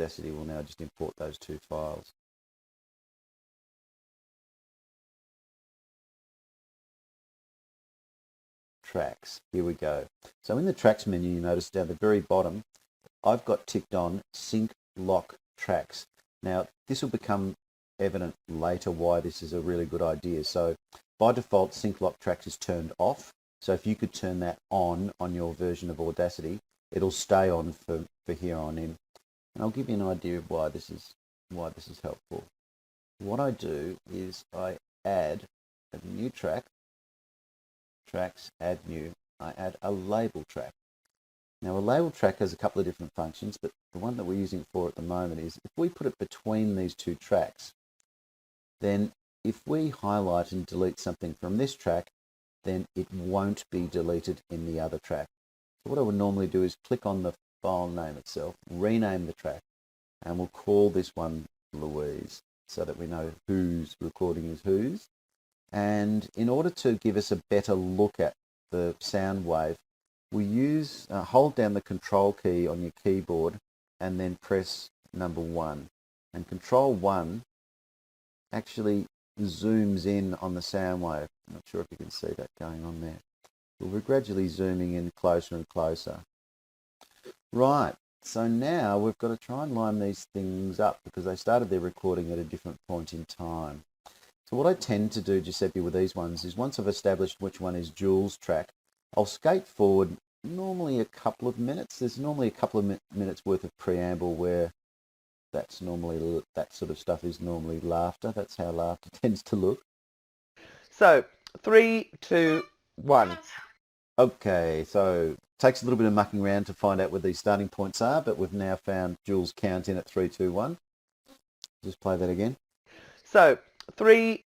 Audacity will now just import those two files. Tracks, here we go. So in the tracks menu, you notice down the very bottom, I've got ticked on sync lock tracks. Now this will become evident later why this is a really good idea. So by default, sync lock tracks is turned off. So if you could turn that on your version of Audacity, it'll stay on for here on in. And I'll give you an idea of why this is helpful. What I do is I add a new track, tracks, add new, I add a label track. Now a label track has a couple of different functions, but the one that we're using for at the moment is if we put it between these two tracks, then if we highlight and delete something from this track, then it won't be deleted in the other track. So what I would normally do is click on the file name itself, rename the track, and we'll call this one Louise so that we know whose recording is whose. And in order to give us a better look at the sound wave, we use hold down the control key on your keyboard and then press number 1. And control 1 actually zooms in on the sound wave. I'm not sure if you can see that going on there. But we're gradually zooming in closer and closer. Right, so now we've got to try and line these things up because they started their recording at a different point in time. So what I tend to do, Giuseppe, with these ones is once I've established which one is Jules' track, I'll skate forward normally a couple of minutes. There's normally a couple of minutes worth of preamble where that's normally, that sort of stuff is normally laughter. That's how laughter tends to look. So 3, 2, 1. Okay, so takes a little bit of mucking around to find out where these starting points are, but we've now found Jules' count in at 3, 2, 1. Just play that again. So 3.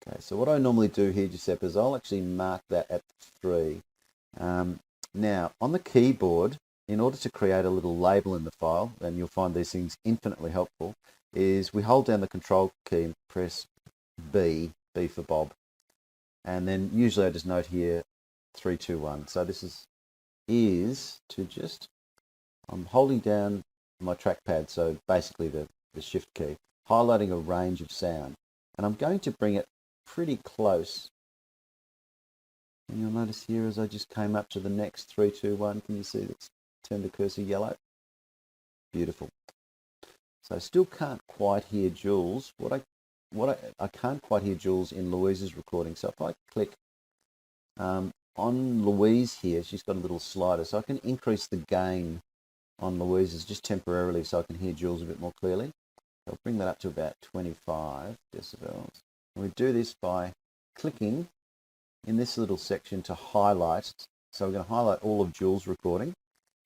Okay, so what I normally do here, Giuseppe, is I'll actually mark that at 3. Now, on the keyboard, in order to create a little label in the file, and you'll find these things infinitely helpful, is we hold down the control key and press B for Bob. And then usually I just note here 3, 2, 1. So this is to just, I'm holding down my trackpad, so basically the shift key, highlighting a range of sound. And I'm going to bring it pretty close. And you'll notice here as I just came up to the next 3, 2, 1, can you see that's turned the cursor yellow? Beautiful. So I still can't quite hear Jules. I can't quite hear Jules in Louise's recording. So if I click on Louise here, she's got a little slider. So I can increase the gain on Louise's just temporarily so I can hear Jules a bit more clearly. I'll bring that up to about 25 decibels. And we do this by clicking in this little section to highlight. So we're going to highlight all of Jules' recording,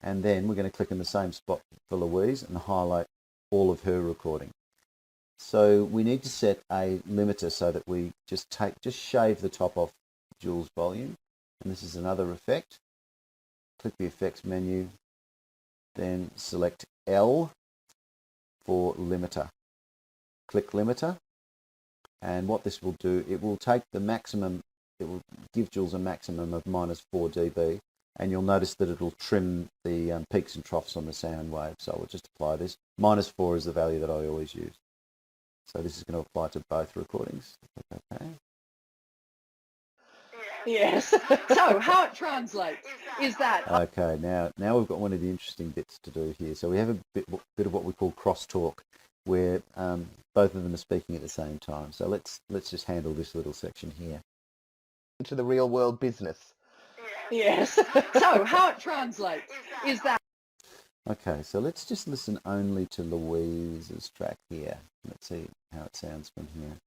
and then we're going to click in the same spot for Louise and highlight all of her recording. So we need to set a limiter so that we just shave the top off Jules' volume. And this is another effect. Click the effects menu, then select L for limiter. Click limiter, and what this will do, it will take the maximum, it will give Jules a maximum of -4 dB, and you'll notice that it'll trim the peaks and troughs on the sound wave. So we'll just apply this. -4 is the value that I always use. So this is going to apply to both recordings. Okay. Yes. So how it translates is that. Okay, now we've got one of the interesting bits to do here. So we have a bit of what we call crosstalk, where both of them are speaking at the same time. So let's just handle this little section here. To the real world business. Yes. So how it translates is that. Okay, so let's just listen only to Louise's track here. Let's see how it sounds from here.